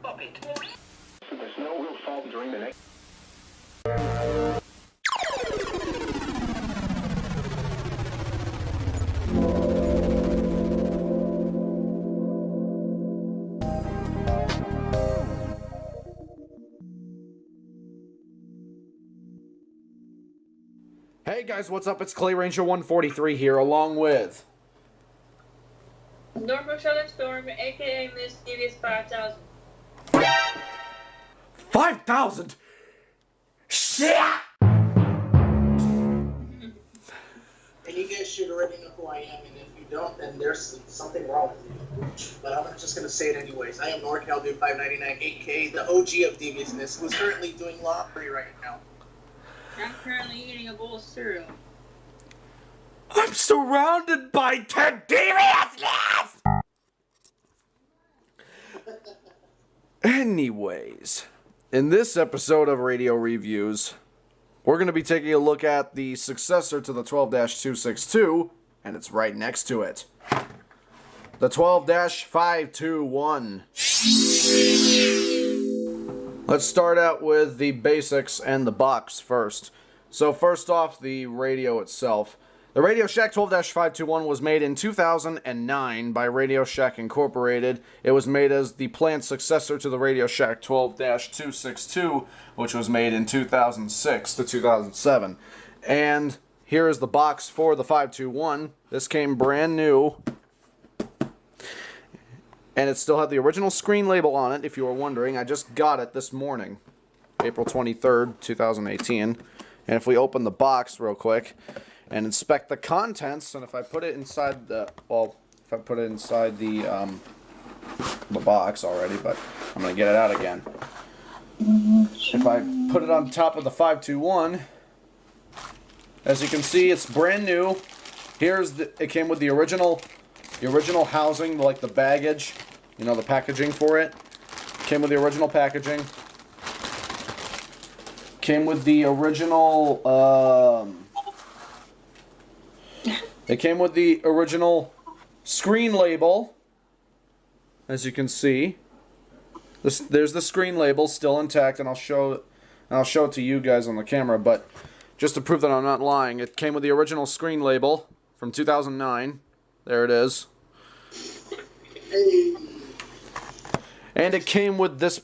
Pop it. The snow will fall during the next... Hey guys, what's up? It's Clay Ranger 143 here, along with Norfolk Southern Storm, aka Miss Devious 5000. 5,000! Shit! And you guys should already know who I am, and if you don't, then there's something wrong with you. But I'm just gonna say it anyways. I am NorCal Dude 599, aka the OG of deviousness, who's currently doing lottery right now. I'm currently eating a bowl of cereal. I'm surrounded by deviousness! Anyways, in this episode of Radio Reviews, we're going to be taking a look at the successor to the 12-262, and it's right next to it. The 12-521. Let's start out with the basics and the box first. So first off, the radio itself. The RadioShack 12-521 was made in 2009 by RadioShack Incorporated. It was made as the planned successor to the RadioShack 12-262, which was made in 2006 to 2007. And here is the box for the 521. This came brand new. And it still had the original screen label on it, if you were wondering. I just got it this morning, April 23rd, 2018. And if we open the box real quick and inspect the contents, and if I put it inside the, well, if I put it inside the box already, but I'm going to get it out again. If I put it on top of the 521, as you can see, it's brand new. Here's the, it came with the original housing, like the baggage, you know, the packaging for it. Came with the original packaging. Came with the original, it came with the original screen label, as you can see. There's the screen label still intact, and I'll show it to you guys on the camera, but just to prove that I'm not lying, it came with the original screen label from 2009. There it is. And it came with this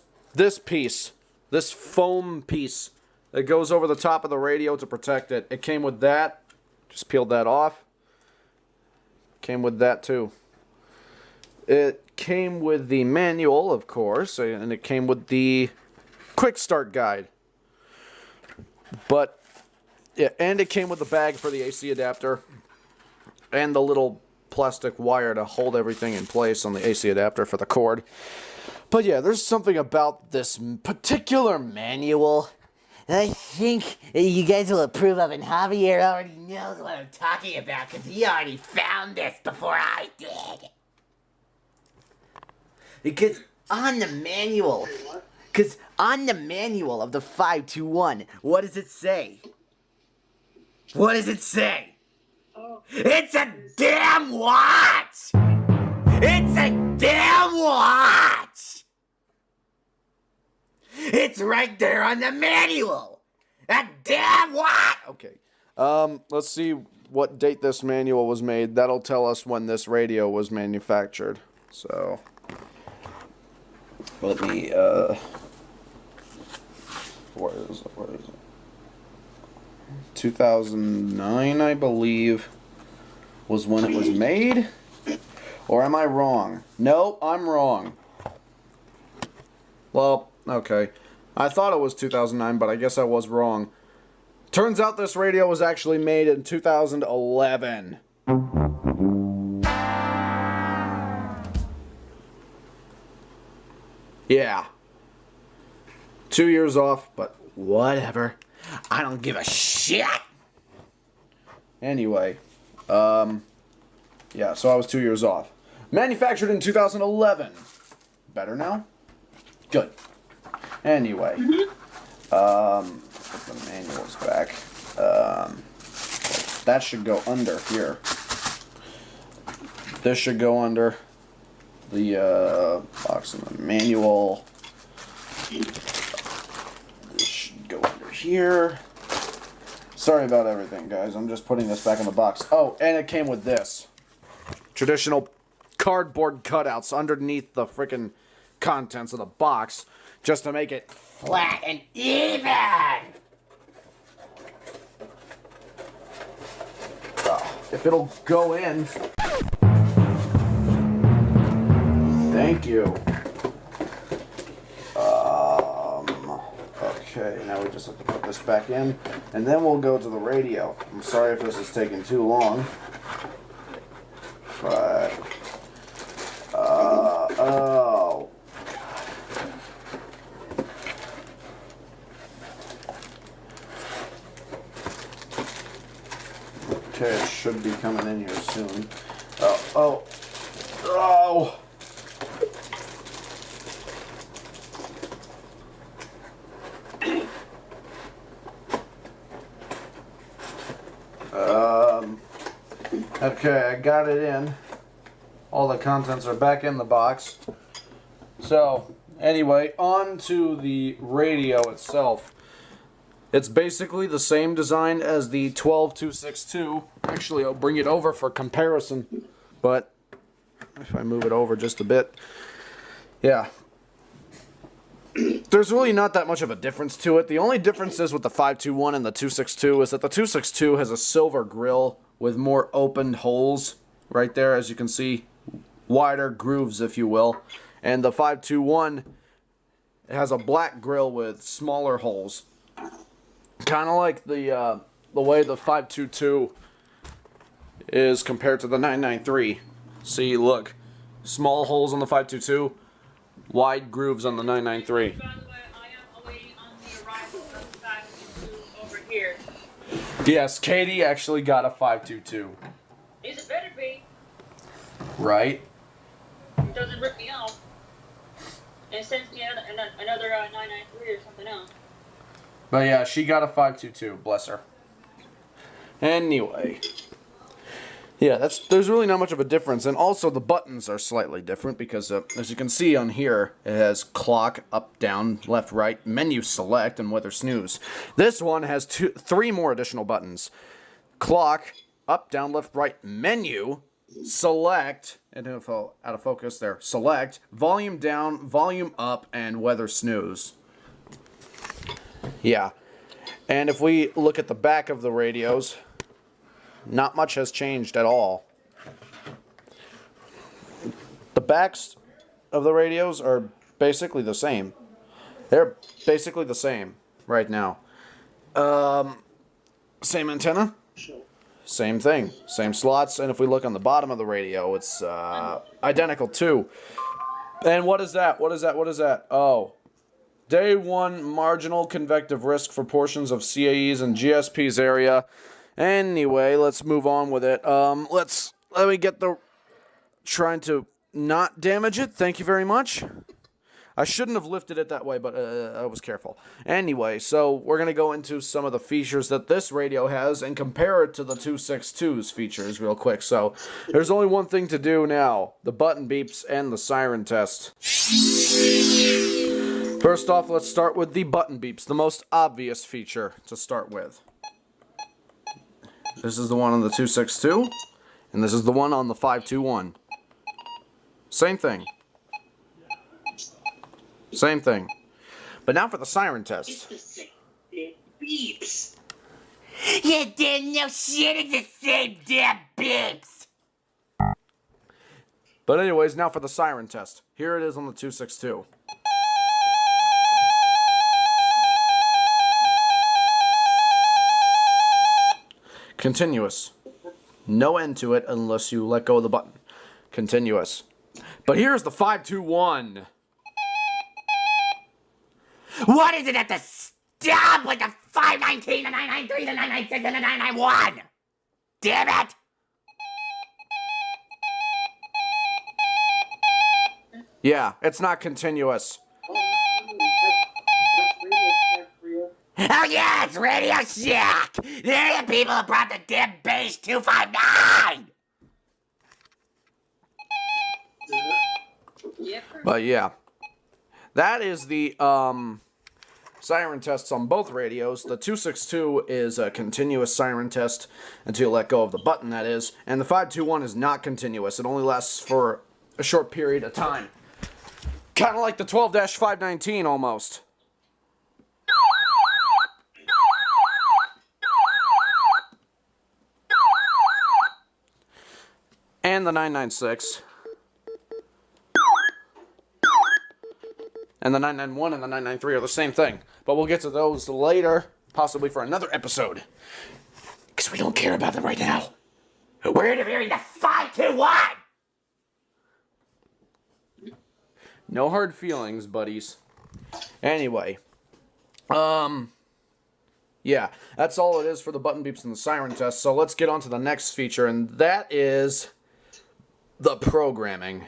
piece, this foam piece that goes over the top of the radio to protect it. It came with that. Just peeled that off. Came with that too. It came with the manual, of course, and it came with the quick start guide. But yeah, and it came with the bag for the AC adapter and the little plastic wire to hold everything in place on the AC adapter for the cord. But yeah, there's something about this particular manual that I think you guys will approve of, and Javier already knows what I'm talking about because he already found this before I did. Because on the manual of the 521, what does it say? What does it say? It's a damn watch! It's a damn watch! It's right there on the manual! A damn watch! Okay. Let's see what date this manual was made. That'll tell us when this radio was manufactured. So, let me, where is it? 2009, I believe, was when it was made? Or am I wrong? No, I'm wrong. Well, okay. I thought it was 2009, but I guess I was wrong. Turns out this radio was actually made in 2011. Yeah. 2 years off, but whatever. I don't give a shit. Anyway, yeah, so I was 2 years off. Manufactured in 2011. Better now? Good. Anyway, put the manuals back. That should go under here. This should go under the box of the manual. This should go under here. Sorry about everything, guys. I'm just putting this back in the box. Oh, and it came with this. Traditional cardboard cutouts underneath the freaking contents of the box just to make it Flat and even! if it'll go in. Thank you. Okay, now we just have to put this back in, and then we'll go to the radio. I'm sorry if this is taking too long, but oh. Okay, it should be coming in here soon. Oh. Okay, I got it in. All the contents are back in the box. So, anyway, on to the radio itself. It's basically the same design as the 12262. Actually, I'll bring it over for comparison. But if I move it over just a bit, yeah. There's really not that much of a difference to it. The only difference is with the 521 and the 262 is that the 262 has a silver grill with more opened holes right there, as you can see, wider grooves, if you will. And the 521 has a black grill with smaller holes. Kind of like the way the 522 is compared to the 993. See, look, small holes on the 522, wide grooves on the 993. By the way, I am awaiting on the arrival of the 522 over here. Yes, Katie actually got a 522. It better be. Right? It doesn't rip me off. And sends me another 993 or something else. But yeah, she got a 522, bless her. Anyway. Yeah, there's really not much of a difference. And also the buttons are slightly different because, as you can see on here, it has clock, up, down, left, right, menu select, and weather snooze. This one has three more additional buttons. Clock, up, down, left, right, menu, select, and if out of focus there, select, volume down, volume up, and weather snooze. Yeah. And if we look at the back of the radios, not much has changed at all. The backs of the radios are basically the same. They're basically the same right now. Same antenna. Same thing. Same slots. And if we look on the bottom of the radio, it's identical too. And what is that? What is that? What is that? Oh. Day 1 marginal convective risk for portions of CAE's and GSP's area. Anyway, let's move on with it. Let me get trying to not damage it. Thank you very much. I shouldn't have lifted it that way, but I was careful. Anyway, so we're going to go into some of the features that this radio has and compare it to the 262's features real quick. So there's only one thing to do now. The button beeps and the siren test. First off, let's start with the button beeps, the most obvious feature to start with. This is the one on the 262, and this is the one on the 521. Same thing. Same thing. But now for the siren test. It beeps. You didn't know shit, it's the same damn beeps. But anyways, now for the siren test. Here it is on the 262. Continuous. No end to it unless you let go of the button. Continuous. But here's the 521. What is it at the stop with the 519, the 993, the 996, and the 991? Damn it! Yeah, it's not continuous. Oh yeah, it's RadioShack! They're the people who brought the damn base 259! Yep. But yeah. that is the siren tests on both radios. The 262 is a continuous siren test until you let go of the button, that is. And the 521 is not continuous. It only lasts for a short period of time. Kind of like the 12-519 almost. And the 996. And the 991 and the 993 are the same thing. But we'll get to those later, possibly for another episode. Because we don't care about them right now. We're interviewing the 521! No hard feelings, buddies. Anyway. Yeah, that's all it is for the button beeps and the siren test. So let's get on to the next feature, and that is the programming.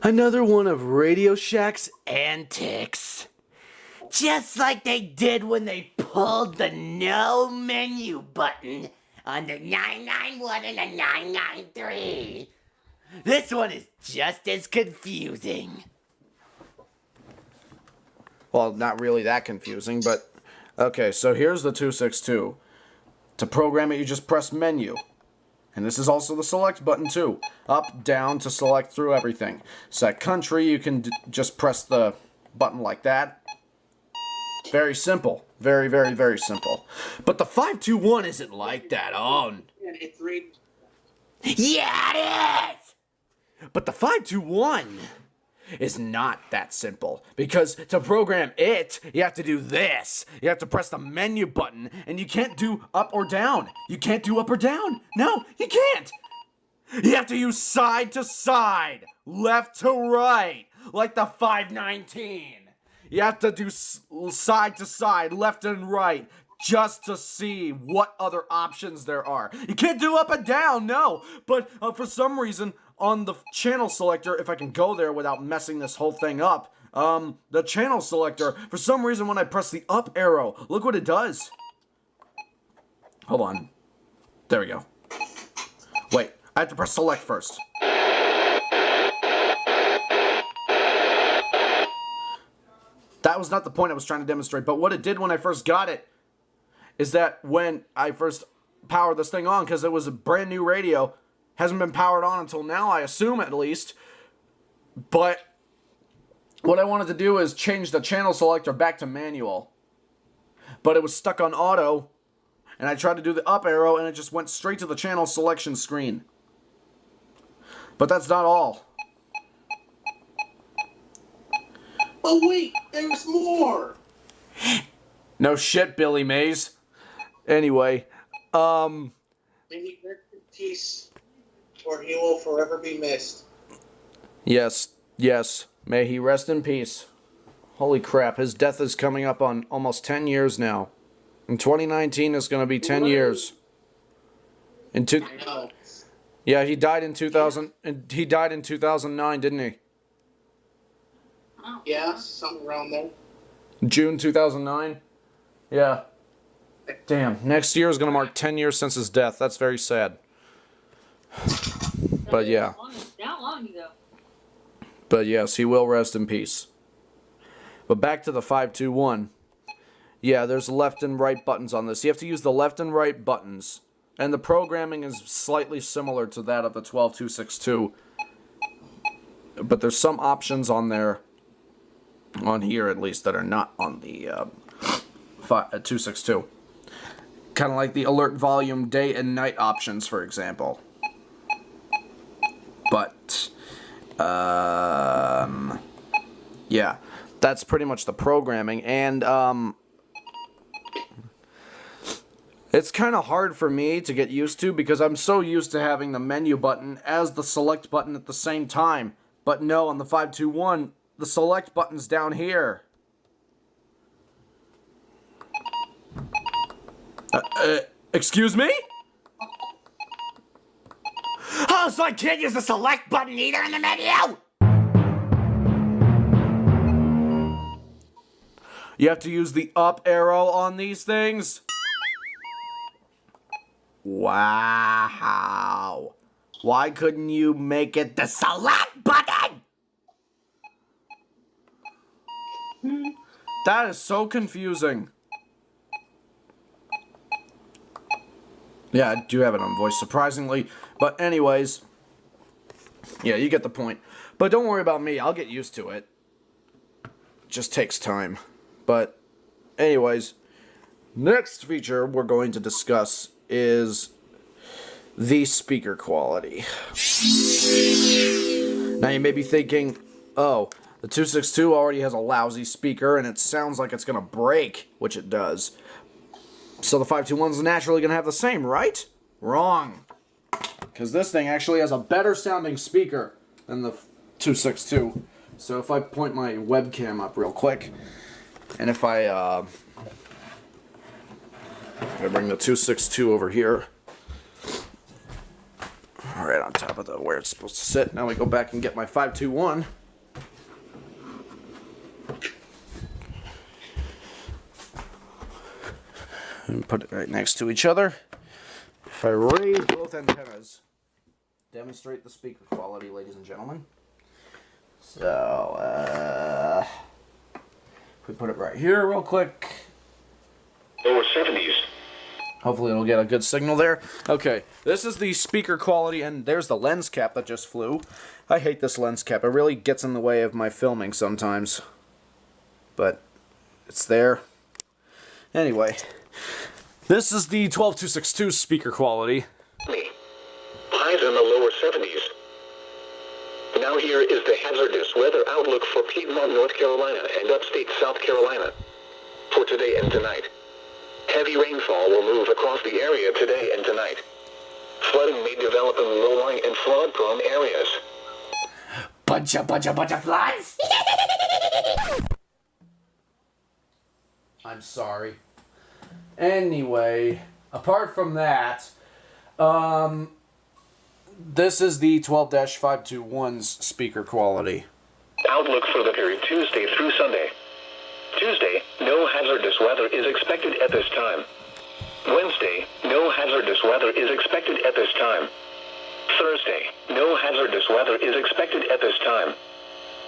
Another one of RadioShack's antics. Just like they did when they pulled the no menu button on the 991 and the 993. This one is just as confusing. Well, not really that confusing, but... Okay, so here's the 262. To program it, you just press menu. And this is also the select button too. Up, down to select through everything. Set country, you can just press the button like that. Very simple. Very, very, very simple. But the 521 isn't like that. Oh. And it's read. Yeah, it is! But the 521 is not that simple. Because to program it, you have to do this. You have to press the menu button, and you can't do up or down. You can't do up or down. No, you can't. You have to use side to side, left to right, like the 519. You have to do side to side, left and right, just to see what other options there are. You can't do up and down, no. But for some reason, on the channel selector, if I can go there without messing this whole thing up, the channel selector, for some reason when I press the up arrow, look what it does. Hold on. There we go. Wait, I have to press select first. That was not the point I was trying to demonstrate, but what it did when I first got it is that when I first powered this thing on, because it was a brand new radio, hasn't been powered on until now, I assume at least, but what I wanted to do is change the channel selector back to manual, but it was stuck on auto, and I tried to do the up arrow, and it just went straight to the channel selection screen. But that's not all. Oh wait, there's more! No shit, Billy Mays. Anyway, May he rest in peace, or he will forever be missed. Yes, may he rest in peace. Holy crap, his death is coming up on almost 10 years now. In 2019, it's going to be 10 years. Yeah, he died in 2000. He died in 2009, didn't he? Yeah, something around there. June 2009. Yeah. Damn. Next year is going to mark 10 years since his death. That's very sad. But yeah. That long ago. But yes, he will rest in peace. But back to the 521. Yeah, there's left and right buttons on this. You have to use the left and right buttons. And the programming is slightly similar to that of the 12262. But there's some options on there, on here at least, that are not on the 262. Kind of like the alert volume day and night options, for example. But, yeah, that's pretty much the programming. And, it's kind of hard for me to get used to because I'm so used to having the menu button as the select button at the same time. But no, on the 521, the select button's down here. Excuse me? Oh, so I can't use the select button either in the menu? You have to use the up arrow on these things? Wow. Why couldn't you make it the select button? That is so confusing. Yeah, I do have it on voice, surprisingly. But anyways, yeah, you get the point. But don't worry about me. I'll get used to it. It just takes time. But anyways, next feature we're going to discuss is the speaker quality. Now you may be thinking, oh, the 262 already has a lousy speaker and it sounds like it's going to break, which it does. So the 521's naturally going to have the same, right? Wrong. Because this thing actually has a better sounding speaker than the 262. So if I point my webcam up real quick, and if I bring the 262 over here, right on top of where it's supposed to sit. Now we go back and get my 521. And put it right next to each other. If I raise both antennas, demonstrate the speaker quality, ladies and gentlemen. So, if we put it right here real quick. Lower 70s. Hopefully it'll get a good signal there. Okay, this is the speaker quality, and there's the lens cap that just flew. I hate this lens cap. It really gets in the way of my filming sometimes. But it's there. Anyway, this is the 12262 speaker quality. Highs in the lower 70s. Now here is the hazardous weather outlook for Piedmont, North Carolina and upstate South Carolina for today and tonight. Heavy rainfall will move across the area today and tonight. Flooding may develop in low-lying and flood-prone areas. Bunch of flies. I'm sorry. Anyway, apart from that, this is the 12-521's speaker quality. Outlook for the period Tuesday through Sunday. Tuesday, no hazardous weather is expected at this time. Wednesday, no hazardous weather is expected at this time. Thursday, no hazardous weather is expected at this time.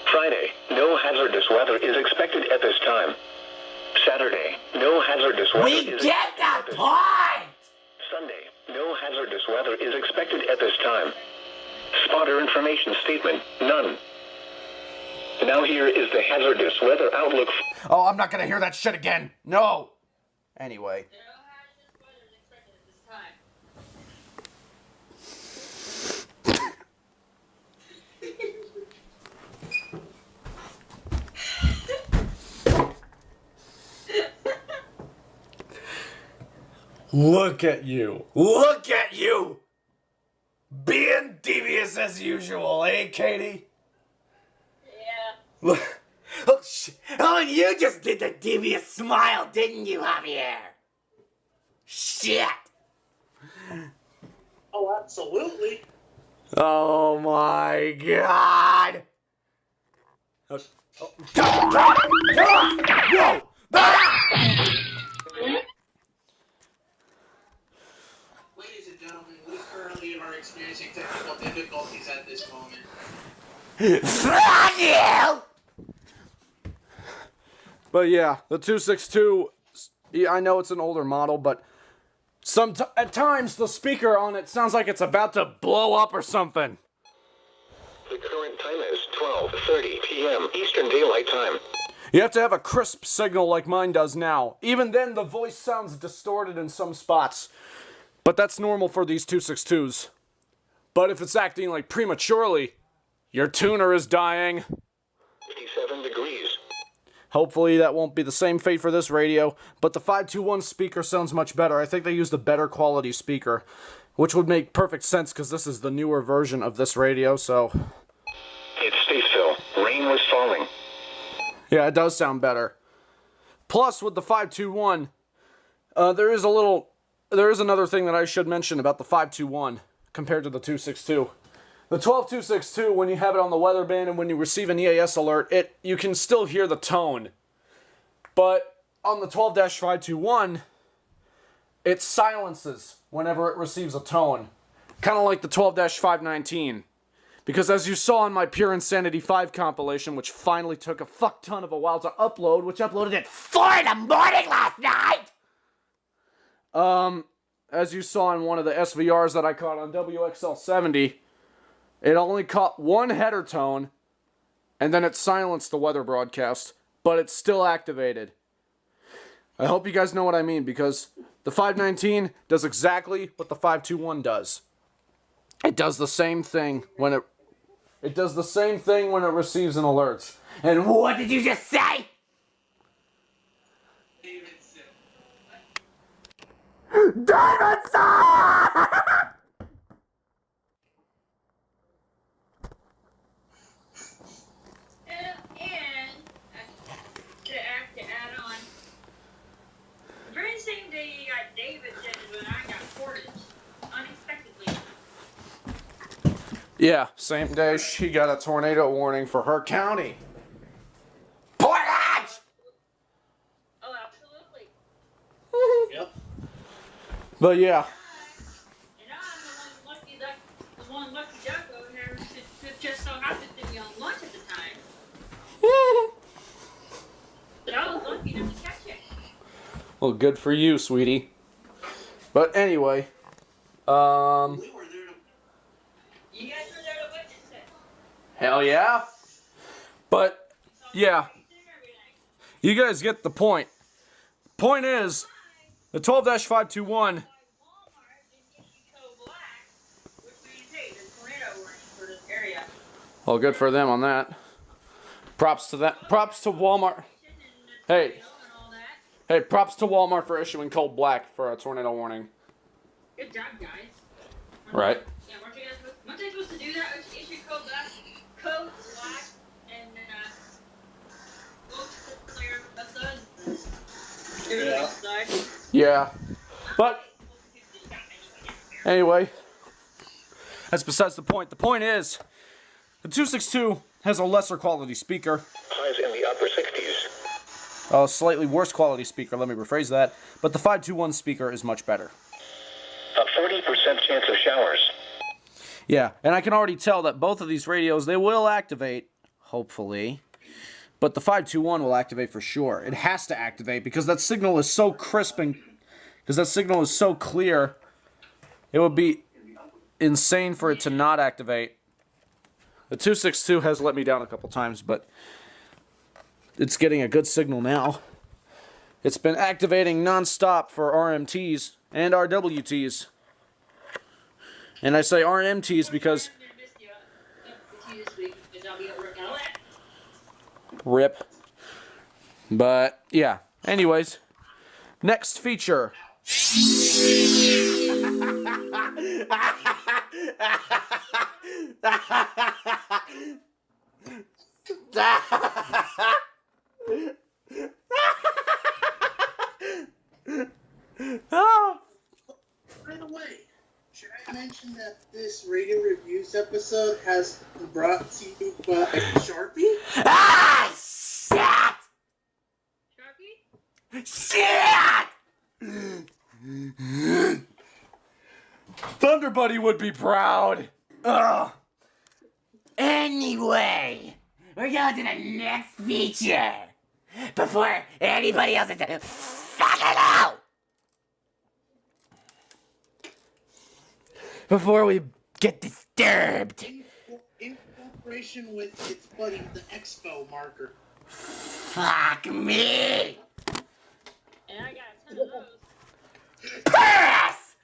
Friday, no hazardous weather is expected at this time. Saturday, no hazardous weather We is get expected at the this point! Sunday, no hazardous weather is expected at this time. Spotter information statement, none. Now here is the hazardous weather outlook. Oh, I'm not gonna hear that shit again. No. Anyway. No hazardous weather is expected at this time. Look at you. Look at you. Being devious as usual, eh, Katie? Yeah. Look. Oh, and you just did the devious smile, didn't you, Javier? Shit. Oh, absolutely. Oh my god. Oh. No! Ladies and gentlemen, we currently are experiencing technical difficulties at this moment. Fuck you! But yeah, the 262, yeah, I know it's an older model, but at times the speaker on it sounds like it's about to blow up or something. The current time is 12:30 p.m. Eastern Daylight Time. You have to have a crisp signal like mine does now. Even then, the voice sounds distorted in some spots. But that's normal for these 262s. But if it's acting like prematurely, your tuner is dying. 57 degrees. Hopefully that won't be the same fate for this radio, but the 521 speaker sounds much better. I think they used a better quality speaker, which would make perfect sense because this is the newer version of this radio, so... It's Statesville. Rain was falling. Yeah, it does sound better. Plus, with the 521, there is another thing that I should mention about the 521 compared to the 262. The 12262, when you have it on the weather band and when you receive an EAS alert, you can still hear the tone. But on the 12-521, it silences whenever it receives a tone. Kind of like the 12-519. Because as you saw in my Pure Insanity 5 compilation, which finally took a fuck ton of a while to upload, which uploaded at 4 in the morning last night! As you saw in one of the SVRs that I caught on WXL70, it only caught one header tone, and then it silenced the weather broadcast, but it's still activated. I hope you guys know what I mean, because the 519 does exactly what the 521 does. It does the same thing when it receives an alert. And what did you just say? Davidson! And to add on, the very same day you got Davidson is when I got Portage, unexpectedly. Yeah, same day she got a tornado warning for her county. Portage! Oh, absolutely. Yep. But yeah. And I'm the one lucky duck over here who just so happened to be on lunch at the time. But I was lucky enough to catch it. Well, good for you, sweetie. But anyway, We were there to You guys were there to witness it. hell yeah. But yeah, you guys get the point. Point is, the 12-521. Walmart didn't issue code black, which means, hey, there's tornado warning for this area. Well, good for them on that. Props to that. Props to Walmart. Hey. And all that. Hey, props to Walmart for issuing code black for a tornado warning. Good job, guys. Right. Yeah, weren't they supposed to do that? Issue code black, and clear episode. Yeah. But anyway, that's besides the point. The point is, the 262 has a lesser quality speaker. Highs in the upper 60s. A slightly worse quality speaker, let me rephrase that. But the 521 speaker is much better. A 40% chance of showers. Yeah, and I can already tell that both of these radios, they will activate, hopefully. But the 521 will activate for sure. It has to activate because that signal is so crisp and because that signal is so clear. It would be insane for it to not activate. The 262 has let me down a couple times, but it's getting a good signal now. It's been activating non-stop for RMTs and RWTs. And I say RMTs because rip. But yeah. Anyways, next feature. Oh. By the way, should I mention that this radio reviews episode has brought to you by SHARPIE? Ah, shit! Sharpie? Shit! Thunder Buddy would be proud. Ugh. Anyway, we're going to the next feature. Before anybody else is fucking out. Before we get disturbed. In cooperation with its buddy, the Expo marker. Fuck me. And I got a ton of those. Pass!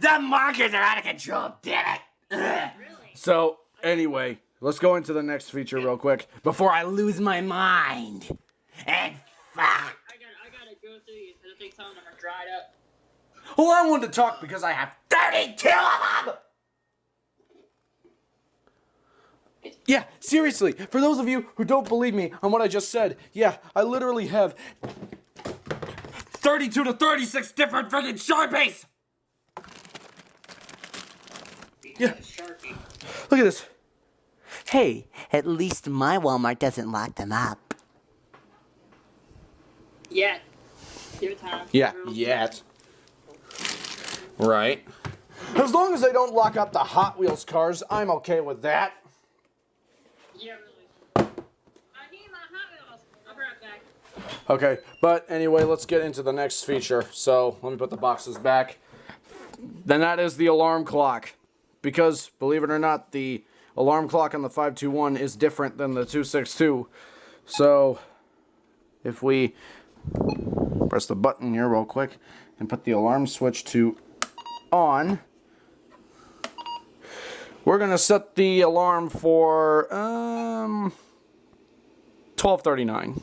The markers are out of control, damn it. Ugh. Really? So, anyway, let's go into the next feature real quick. Before I lose my mind. And fuck. I gotta go through these because I think some of them are dried up. Well, I wanted to talk because I have 32 of them! Yeah, seriously, for those of you who don't believe me on what I just said, yeah, I literally have 32 to 36 different friggin' Sharpies! Yeah. SHARPIE. Look at this. Hey, at least my Walmart doesn't lock them up. Yeah. Give it time. Yeah, yet. Right. As long as they don't lock up the Hot Wheels cars, I'm okay with that. Yeah, really. I need my Hot Wheels. I'll be right back. Okay, but anyway, let's get into the next feature. So, let me put the boxes back. Then that is the alarm clock. Because, believe it or not, the alarm clock on the 521 is different than the 262. So, if we press the button here real quick and put the alarm switch to on, we're going to set the alarm for 12:39.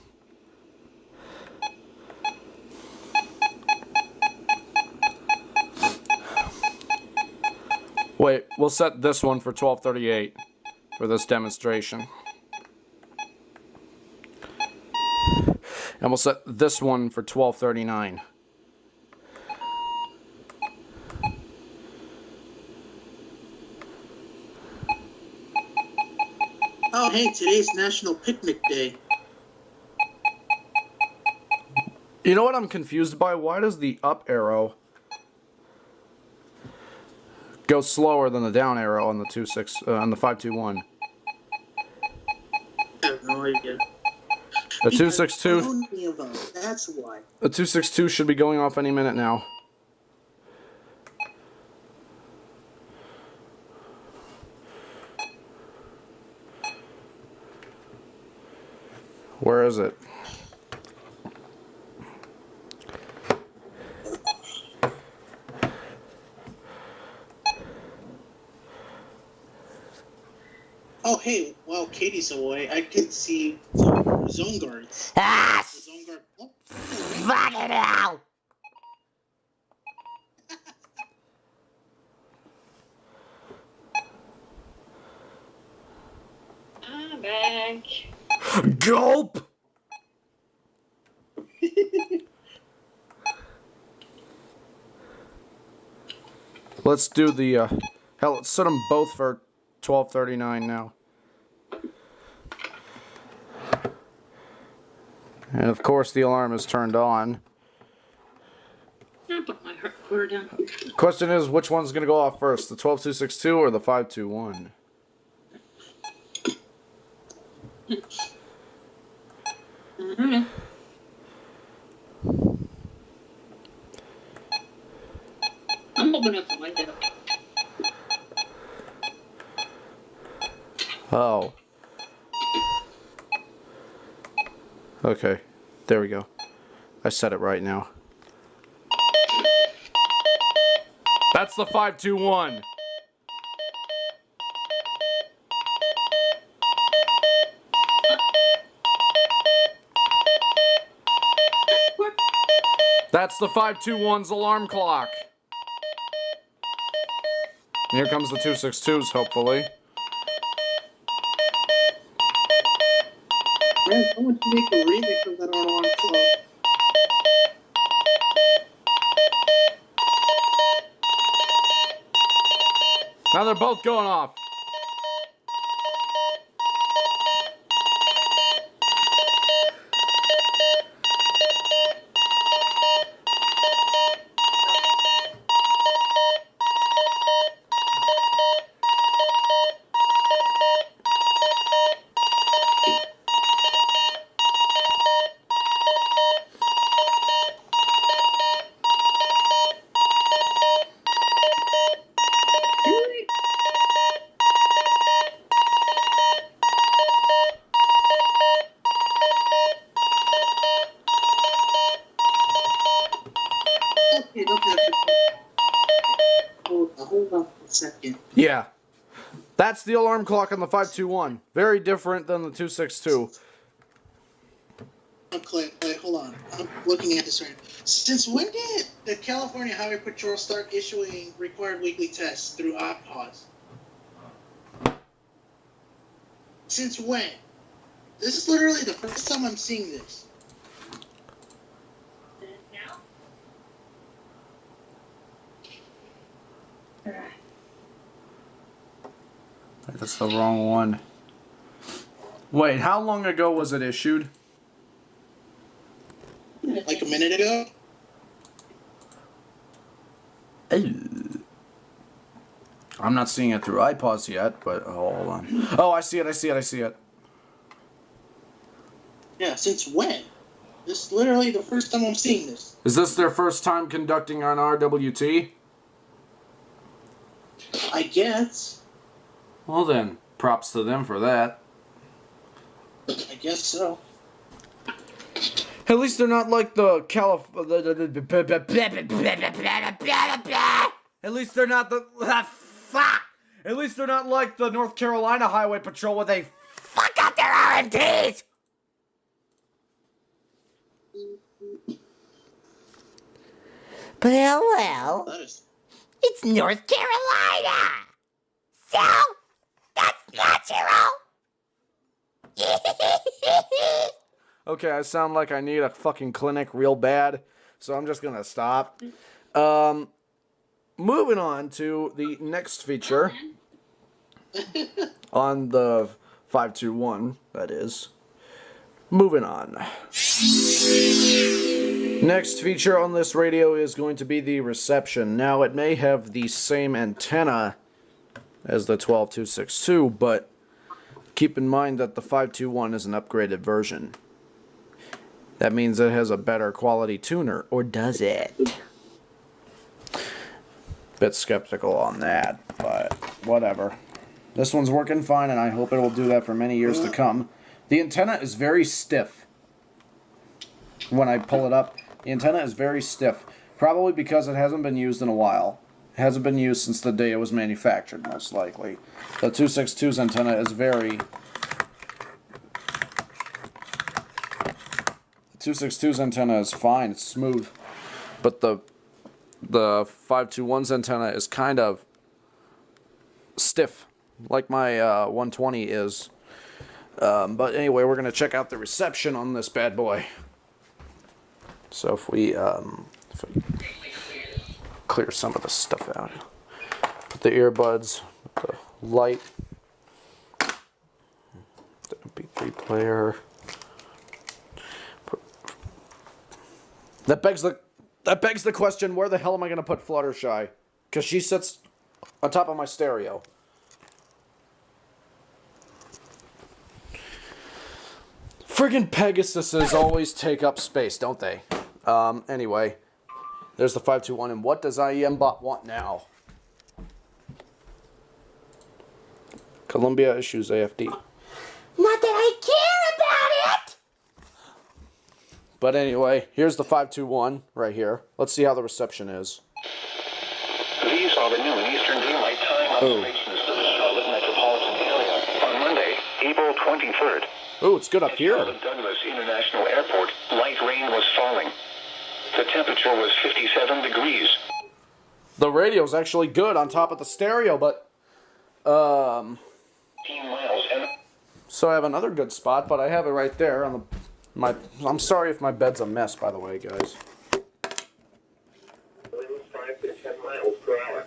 Wait, we'll set this one for 12:38 for this demonstration. And we'll set this one for 12:39. Oh, hey, today's National Picnic Day. You know what I'm confused by? Why does the up arrow go slower than the down arrow on the 521? I have no idea. The 262. That's why. The 262 should be going off any minute now. Where is it? Oh, hey, while Katie's away, I could see zone guards. Ah! The zone guard. Oh, Fucking hell! I'm back. Gulp! Let's do the, hell, let's set them both for 12:39 now. And of course the alarm is turned on. I put my quarter down. Question is, which one's going to go off first, the 12262 or the 521? Mm-hmm. I'm opening up the window. Oh. Okay, there we go. I said it right now. That's the 521. That's the 521's alarm clock. And here comes the 262's, hopefully. man, someone should make a remix of that alarm clock. Now they're both going off. Hold on for a second. Yeah. That's the alarm clock on the 521. Very different than the 262. Okay, wait, hold on. I'm looking at this right now. Since when did the California Highway Patrol start issuing required weekly tests through OPPOS? Since when? This is literally the first time I'm seeing this. Now? That's the wrong one. Wait, how long ago was it issued? Like a minute ago? I'm not seeing it through iPause yet, but hold on. Oh, I see it. Yeah, since when? This is literally the first time I'm seeing this. Is this their first time conducting on RWT? I guess. Well then, props to them for that. I guess so. At least they're not like the At least they're not the fuck. At least they're not like the North Carolina Highway Patrol where they fuck up their RMTs. Well, That is. it's North Carolina. So, that's natural. Okay, I sound like I need a fucking clinic real bad, so I'm just gonna stop. Moving on to the next feature on the 521, that is. Moving on. Next feature on this radio is going to be the reception. Now, it may have the same antenna as the 12262, but keep in mind that the 521 is an upgraded version. That means it has a better quality tuner, or does it? Bit skeptical on that, but whatever. This one's working fine, and I hope it will do that for many years to come. The antenna is very stiff. When I pull it up, the antenna is very stiff. Probably because it hasn't been used in a while. It hasn't been used since the day it was manufactured, most likely. The 262's antenna is very... The 262's antenna is fine, it's smooth. But the 521's antenna is kind of stiff, like my 120 is. But anyway, we're going to check out the reception on this bad boy. So if we clear some of the stuff out. Put the earbuds, the light, the MP3 player. That begs the question, where the hell am I going to put Fluttershy? Because she sits on top of my stereo. Friggin' Pegasuses always take up space, don't they? Anyway, there's the 521, and what does IEMBot want now? Columbia issues AFD. Not that I care about it. But anyway, here's the 521 right here. Let's see how the reception is. These are the noon Eastern Daylight Time observations for the Charlotte metropolitan area on Monday, April 23rd. Ooh, it's good up here. At Douglas International Airport, light rain was falling. The temperature was 57 degrees. The radio's actually good on top of the stereo, but 15 miles and so I have another good spot, but I have it right there on the I'm sorry if my bed's a mess, by the way, guys. winds 5 to 10 miles per hour.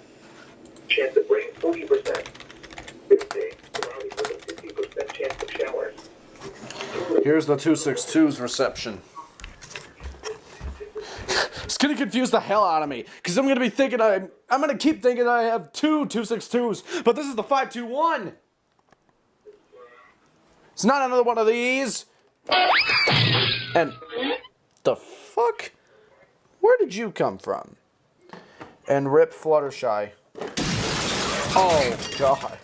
Chance of rain 40%. This day, cloudy with a 50% chance of showers. Here's the 262's reception. It's gonna confuse the hell out of me, because I'm gonna be thinking I'm gonna keep thinking I have two 262's, but this is the 521. It's not another one of these. And the fuck? Where did you come from? And rip Fluttershy. Oh god.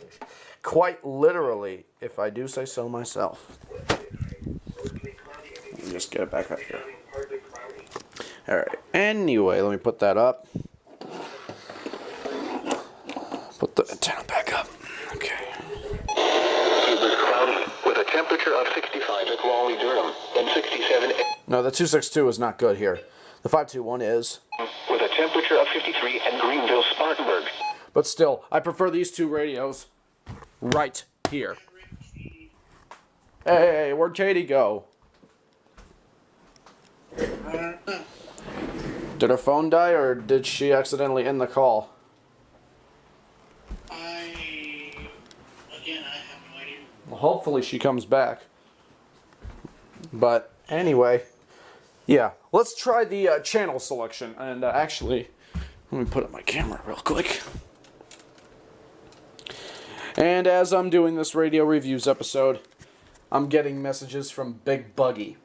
Quite literally, if I do say so myself. Let me just get it back up here. Alright, anyway, let me put that up. Put the antenna back up. Okay. It was cloudy with a temperature of 65 at Raleigh, Durham, and 67 No, the 262 is not good here. The 521 is. with a temperature of 53 at Greenville, Spartanburg. But still, I prefer these two radios right here. Hey, where'd Katie go? Did her phone die, or did she accidentally end the call? I have no idea. Well, hopefully she comes back. But anyway, yeah, let's try the channel selection. And actually, let me put up my camera real quick. And as I'm doing this radio reviews episode, I'm getting messages from Big Buggy.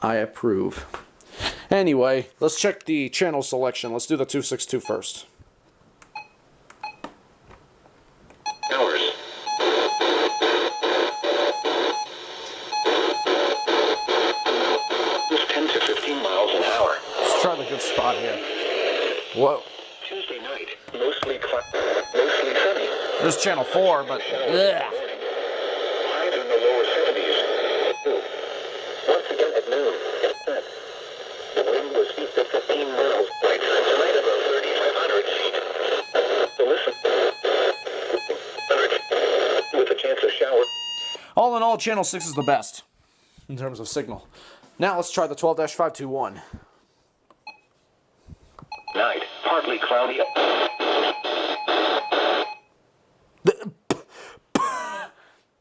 I approve. Anyway, let's check the channel selection. Let's do the 262 first. Hours. It's 10 to 15 miles an hour. Let's try the good spot here. Whoa. Tuesday night, mostly sunny. There's channel 4, but... Ugh. Highs in the lower 70s. Once again at noon. The wind was east at 15 miles. Tonight about 3,500 feet. So listen. With a chance of shower. All in all, channel 6 is the best in terms of signal. Now let's try the 12-521. Night, partly cloudy.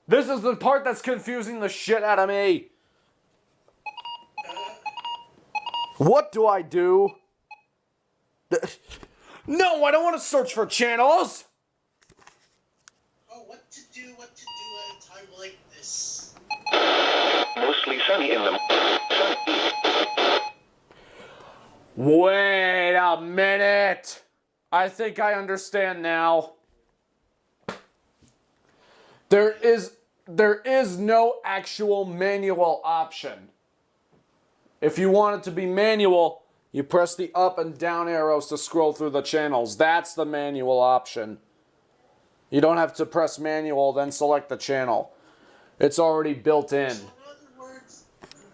This is the part that's confusing the shit out of me. What do I do? No, I don't want to search for channels. Oh, what to do at a time like this? Mostly sunny in the Wait a minute. I think I understand now. There is no actual manual option. If you want it to be manual, you press the up and down arrows to scroll through the channels. That's the manual option. You don't have to press manual, then select the channel. It's already built in. So in other words,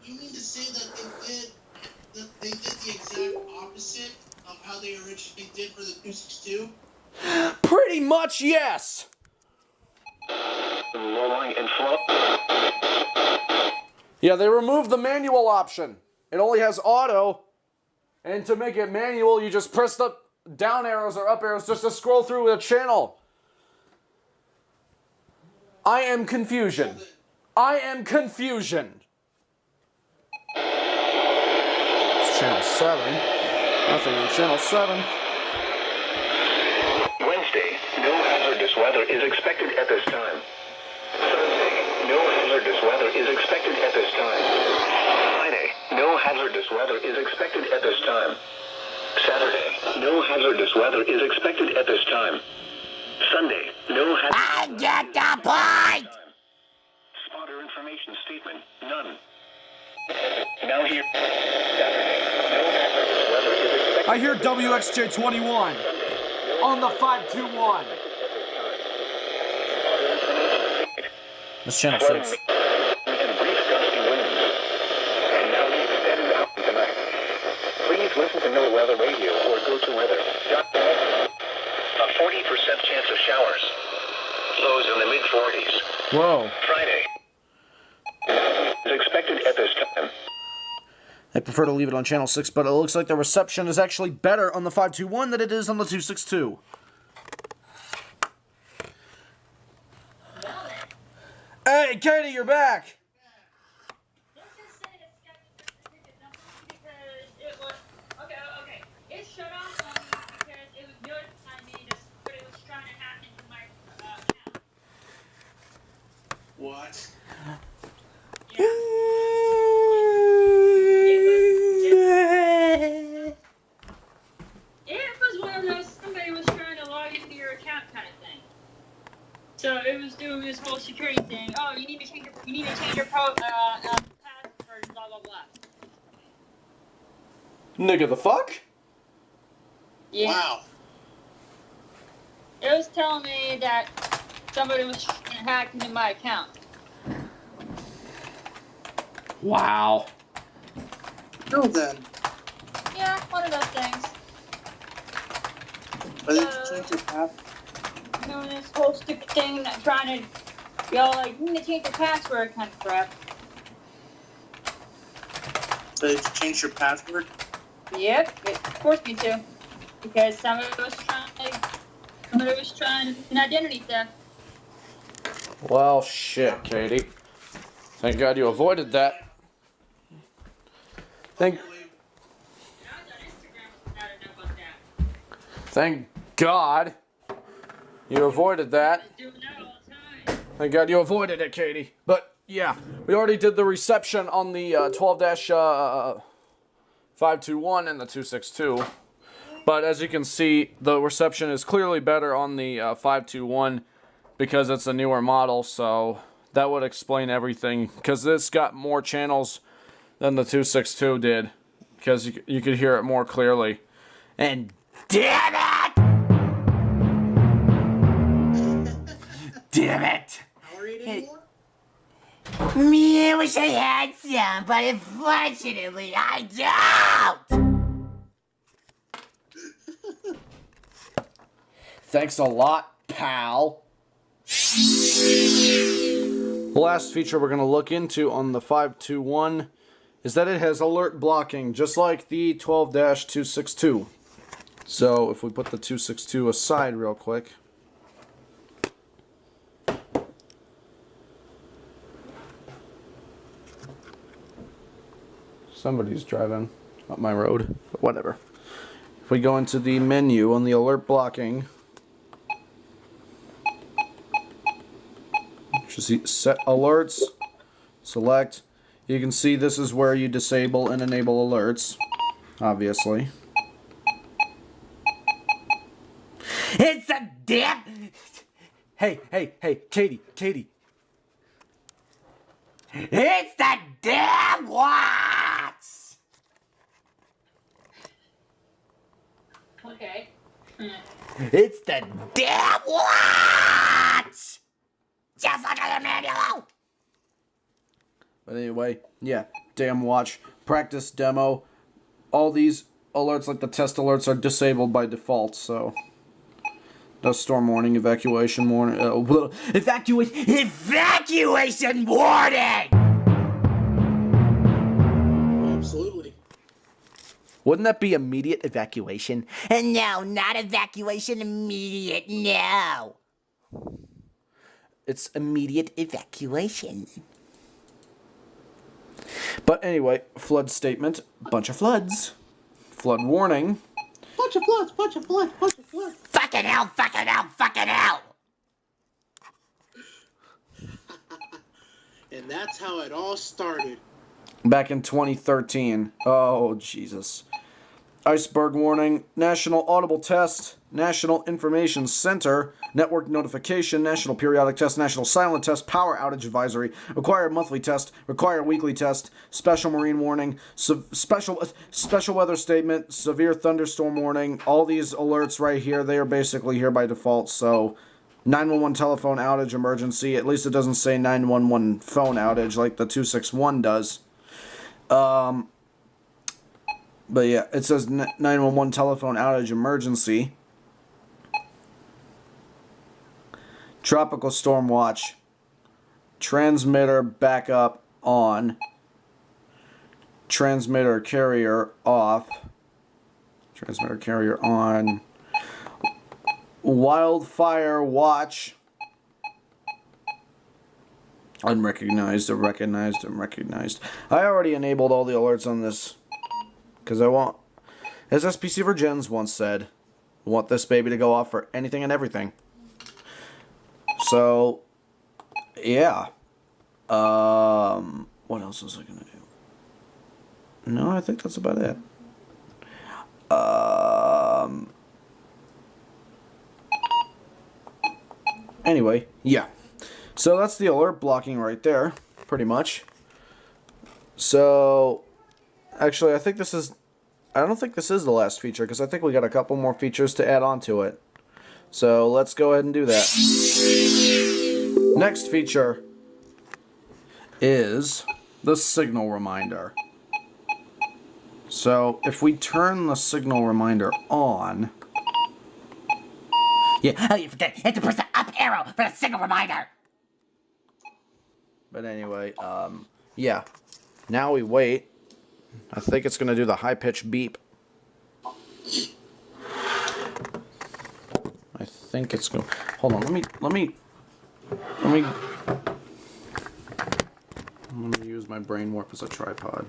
you mean to say that they did the exact opposite of how they originally did for the 262? Pretty much, yes. lowering and flow. Yeah, they removed the manual option. It only has auto. And to make it manual, you just press the down arrows or up arrows just to scroll through the channel. I am confusion. I am confusion. It's channel 7. Nothing on channel 7. Wednesday, no hazardous weather is expected at this time. Thursday, no hazardous weather is expected at this time. Friday, no hazardous weather is expected at this time. Saturday, no hazardous weather is expected at this time. Sunday, no hazardous I get the point! Spotter information statement, none. Now here, Saturday, no hazardous weather is expected. I hear WXJ21 on the 521. That's channel 6. And brief gusty winds. And now we extend out tonight. Please listen to No Weather Radio or go to weather.net. A 40% chance of showers. Lows in the mid-40s. Whoa. Friday. Is expected at this time. I prefer to leave it on channel 6, but it looks like the reception is actually better on the 521 than it is on the 262. Hey, Katie, you're back! Let's just say it's got because it was okay. It shut off on me because it was notifying me what it was trying to happen to my account. What? It was one of those somebody was trying to log into your account kind of thing. So it was doing this whole security thing. Oh, you need to change your password, blah blah blah. Nigga the fuck? Yeah. Wow. It was telling me that somebody was hacked into my account. Wow. Well then, Yeah, one of those things. why did you change your path? Doing this whole stupid thing, not trying to, you need to change your password kind of crap. So did you change your password? Yep, it forced me to. Because somebody was trying an identity theft. Well, shit, Katie. Thank God you avoided that. And I was on Instagram about that. God. You avoided that. I do that all the time. Thank God you avoided it, Katie. But, yeah, we already did the reception on the 12-521 and the 262. But as you can see, the reception is clearly better on the 521 because it's a newer model, so that would explain everything. Because this got more channels than the 262 did, because you could hear it more clearly. And damn it! Damn it! Powerade anymore? Me, I wish I had some, but unfortunately I don't! Thanks a lot, pal. The last feature we're going to look into on the 521 is that it has alert blocking, just like the 12-262. So if we put the 262 aside real quick. Somebody's driving up my road, but whatever. If we go into the menu on the alert blocking, just set alerts, select. You can see this is where you disable and enable alerts, obviously. It's a damn... Hey, Katie. It's the damn watch! Okay. It's the damn watch! Just like on the manual! But anyway, yeah, damn watch, practice demo. All these alerts, like the test alerts, are disabled by default, so... Does storm warning, evacuation warning, Evacuation warning! Absolutely. Wouldn't that be immediate evacuation? And no, not evacuation immediate, no. It's immediate Evacuation. But anyway, flood statement, bunch of floods. Flood warning. Bunch of floods, bunch of floods, bunch of floods. Fucking hell, fucking hell, fucking hell! And that's how it all started. Back in 2013. Oh, Jesus. Iceberg warning, National Audible Test, National Information Center, Network Notification, National Periodic Test, National Silent Test, Power Outage Advisory, Required Monthly Test, Required Weekly Test, Special Marine Warning, Special Weather Statement, Severe Thunderstorm Warning. All these alerts right here, they are basically here by default, so 911 telephone outage emergency. At least it doesn't say 911 phone outage like the 261 does. But yeah, it says 911 telephone outage emergency. Tropical storm watch. Transmitter backup on. Transmitter carrier off. Transmitter carrier on. Wildfire watch. Unrecognized, unrecognized, unrecognized. I already enabled all the alerts on this. Because I want, as SPC Virgins once said, I want this baby to go off for anything and everything. So, yeah. What else was I going to do? No, I think that's about it. Anyway, yeah. So that's the alert blocking right there, pretty much. So... Actually, I think this is... I don't think this is the last feature, because I think we got a couple more features to add on to it. So, let's go ahead and do that. Next feature is the signal reminder. So, if we turn the signal reminder on... Yeah, oh, you forget. You have to press the up arrow for the signal reminder. But anyway, yeah. Now we wait. I think it's going to do the high-pitched beep. I think it's going to... Hold on, let me... I'm going to use my brain warp as a tripod.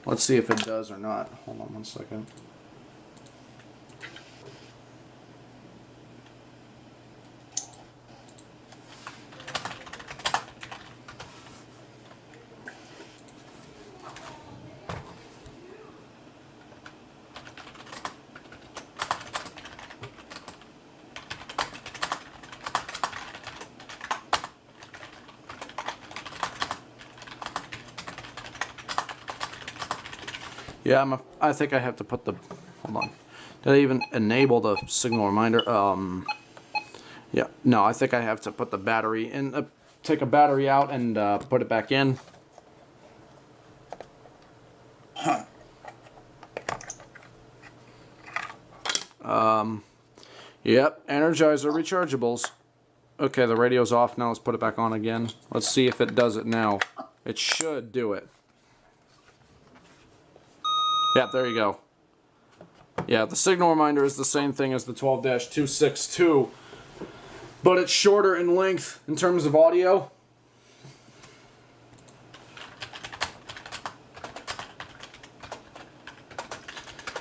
Let's see if it does or not. Hold on one second. Yeah, I think I have to put the... Hold on. Did I even enable the signal reminder? Yeah. No, I think I have to put the battery in... take a battery out and put it back in. Huh. Yep, Energizer rechargeables. Okay, the radio's off now. Let's put it back on again. Let's see if it does it now. It should do it. Yeah, there you go. Yeah, the signal reminder is the same thing as the 12-262, but it's shorter in length in terms of audio.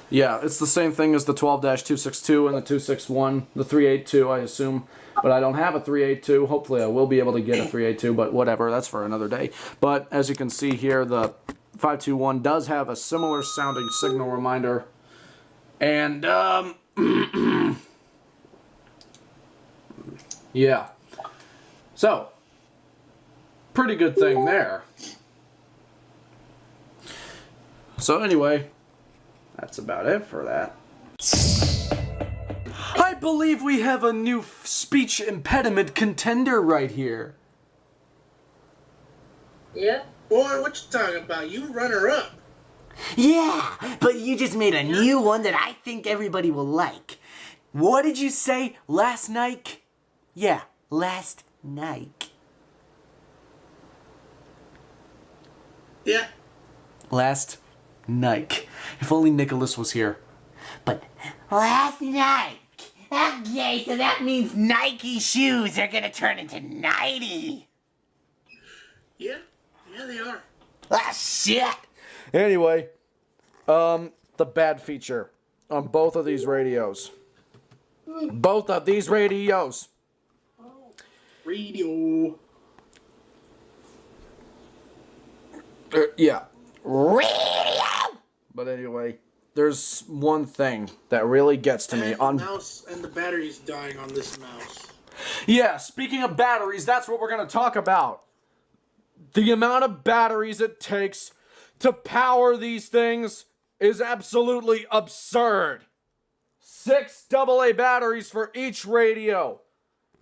Yeah, it's the same thing as the 12-262 and the 261, the 382, I assume. But I don't have a 382. Hopefully I will be able to get a 382, but whatever, that's for another day. But as you can see here, the 521 does have a similar sounding signal reminder. And, yeah. So, pretty good thing there. So anyway, that's about it for that. I believe we have a new speech impediment contender right here. Yeah. Boy, what you talking about? You runner up. Yeah, but you just made a new one that I think everybody will like. What did you say? Last night? Yeah, last night. Yeah. Last night. If only Nicholas was here. But last night. Okay, so that means Nike shoes are gonna turn into 90. Yeah. Yeah, they are. Ah, shit. Anyway, the bad feature on both of these radios. Both of these radios. Radio. Yeah. Radio. But anyway, there's one thing that really gets to me And on... the mouse and the battery's dying on this mouse. Yeah, speaking of batteries, that's what we're going to talk about. The amount of batteries it takes to power these things is absolutely absurd. 6 AA batteries for each radio.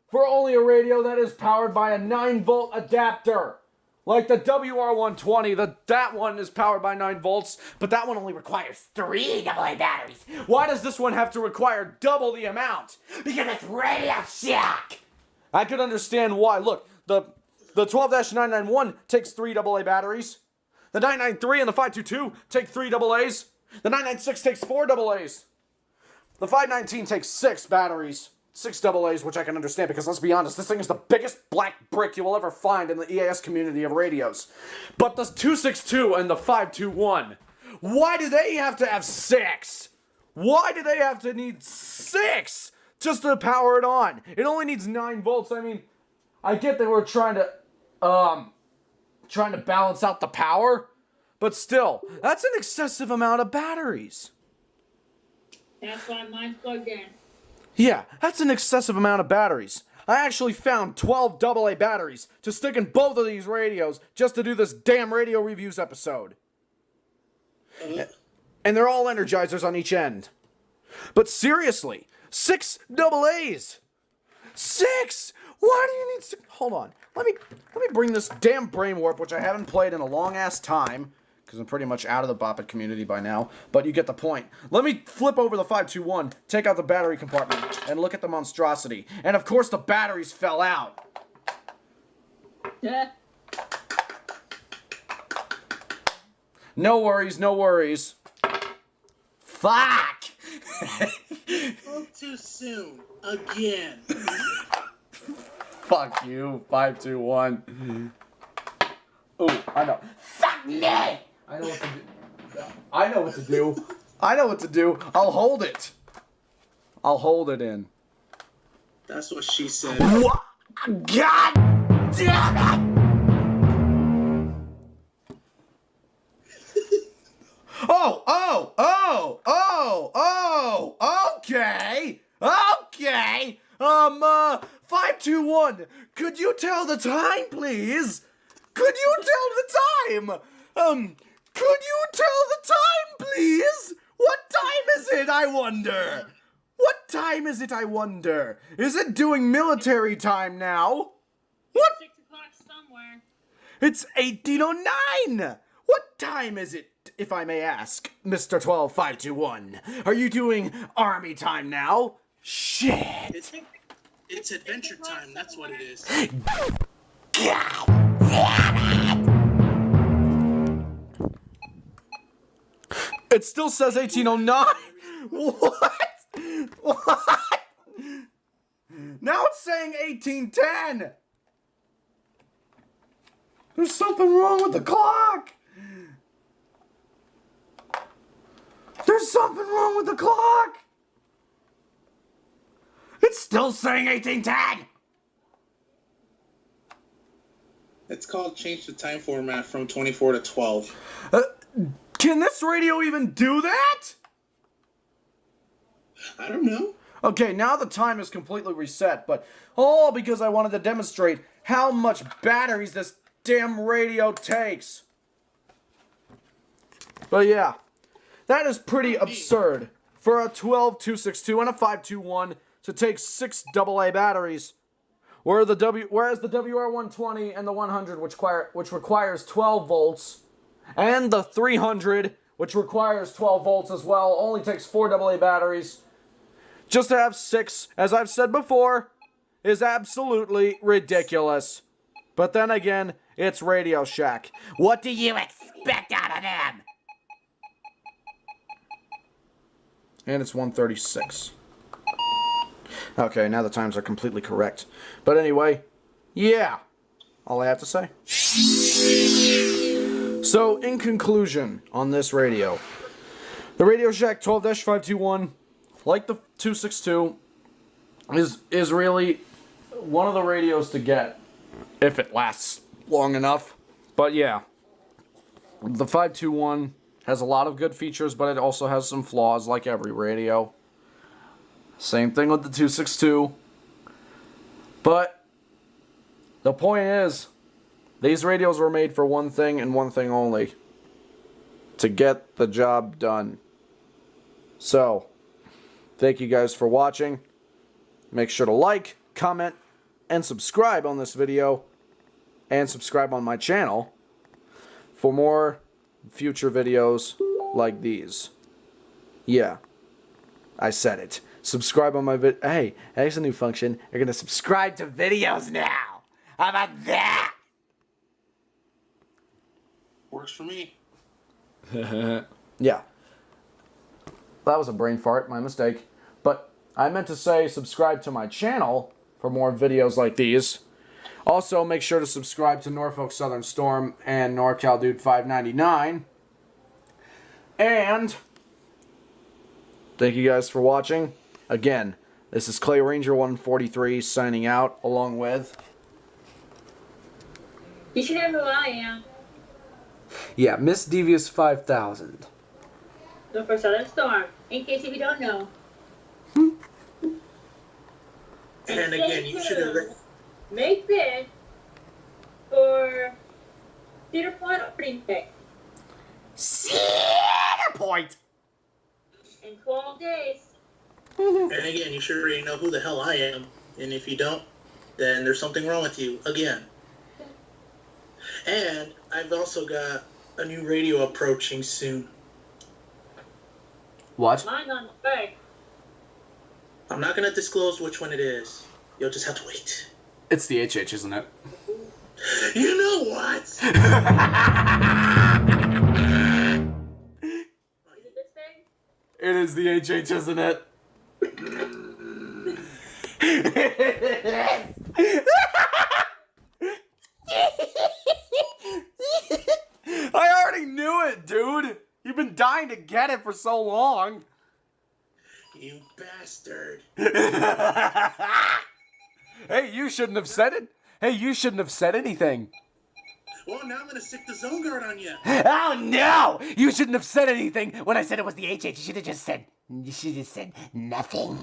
For only a radio that is powered by a 9-volt adapter. Like the WR120, that one is powered by 9 volts, but that one only requires 3 AA batteries. Why does this one have to require double the amount? Because it's RadioShack. I could understand why. Look, the 12-991 takes 3 AA batteries. The 993 and the 522 take 3 AAs. The 996 takes 4 AAs. The 519 takes 6 batteries. 6 AAs, which I can understand because let's be honest, this thing is the biggest black brick you will ever find in the EAS community of radios. But the 262 and the 521, why do they have to have 6? Why do they have to need 6 just to power it on? It only needs 9 volts. I mean, I get they were trying to balance out the power, but still, that's an excessive amount of batteries. That's why mine's plugged in. Yeah, that's an excessive amount of batteries. I actually found 12 AA batteries to stick in both of these radios just to do this damn radio reviews episode. And they're all Energizers on each end. But seriously, 6 AAs! 6! Why do you need 6? Hold on. Let me bring this damn Brain Warp, which I haven't played in a long-ass time, because I'm pretty much out of the Bop It community by now, but you get the point. Let me flip over the 521, take out the battery compartment, and look at the monstrosity. And of course the batteries fell out. Yeah. No worries, no worries. Fuck. Spoke too soon. Again. Fuck you, 521. Ooh, I know. Fuck me. I know what to do. I know what to do. I know what to do. I'll hold it. I'll hold it in. That's what she said. What? God damn it. Okay. Okay. 521. Could you tell the time, please? Could you tell the time? Could you tell the time, please? What time is it, I wonder? What time is it, I wonder? Is it doing military time now? What? 6 o'clock somewhere. It's 1809! What time is it, if I may ask, Mr. 12521? Are you doing army time now? Shit! It's adventure time, that's what it is. God damn it! It still says 1809! What? What? Now it's saying 1810! There's something wrong with the clock! There's something wrong with the clock! It's still saying 1810! It's called change the time format from 24 to 12. Can this radio even do that? I don't know. Okay, now the time is completely reset, but all because I wanted to demonstrate how much batteries this damn radio takes. But yeah, that is pretty absurd for a 12262 and a 521 to take 6 AA batteries, whereas the WR120 and the 100, which requires 12 volts, and the 300, which requires 12 volts as well, only takes 4 AA batteries. Just to have 6, as I've said before, is absolutely ridiculous. But then again, it's RadioShack. What do you expect out of them? And it's 1:36. Okay, now the times are completely correct. But anyway, yeah, all I have to say. So, in conclusion on this radio, the RadioShack 12-521, like the 262, is really one of the radios to get if it lasts long enough. But yeah, the 521 has a lot of good features, but it also has some flaws like every radio. Same thing with the 262. But the point is, these radios were made for one thing and one thing only: to get the job done. So, thank you guys for watching. Make sure to like, comment, and subscribe on this video. And subscribe on my channel for more future videos like these. Yeah, I said it. Subscribe on my Hey, there's a new function. You're gonna subscribe to videos now. How about that? Works for me. Yeah. That was a brain fart, my mistake. But I meant to say subscribe to my channel for more videos like these. Also, make sure to subscribe to Norfolk Southern Storm and NorCal Dude 599. And thank you guys for watching. Again, this is Clay Ranger 143 signing out, along with... You should know who I am. Yeah, Miss Devious 5000. Norfolk Southern Storm, in case if you don't know. And again, you should have... Make bid for Cedar Point opening day Cedar Point! in 12 days. And again, you should already know who the hell I am. And if you don't, then there's something wrong with you, again. And I've also got a new radio approaching soon. What? Mine's on the way. I'm not going to disclose which one it is. You'll just have to wait. It's the HH, isn't it? You know what? Is it this thing? It is the HH, isn't it? I already knew it, dude. You've been dying to get it for so long. You bastard. Hey, you shouldn't have said it. Hey, you shouldn't have said anything. Well, now I'm going to stick the zone guard on you. Oh no! You shouldn't have said anything when I said it was the HH. You should have just said nothing.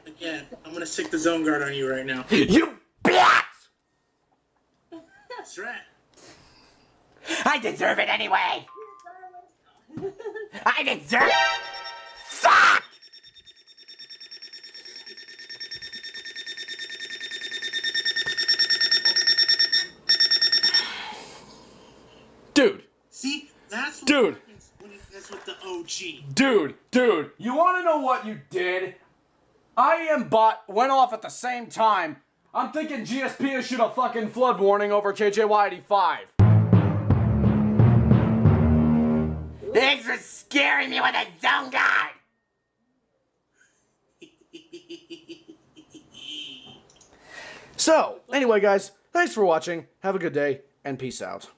Again, I'm going to stick the zone guard on you right now. You bitch! That's right. I deserve it anyway! I deserve it! Fuck! Dude. See, that's what Dude. happens when you mess with the OG. Dude, you want to know what you did? IEM bot went off at the same time. I'm thinking GSP issued a fucking flood warning over KJY85. Thanks for scaring me with a zone guard! So, anyway guys, thanks for watching, have a good day, and peace out.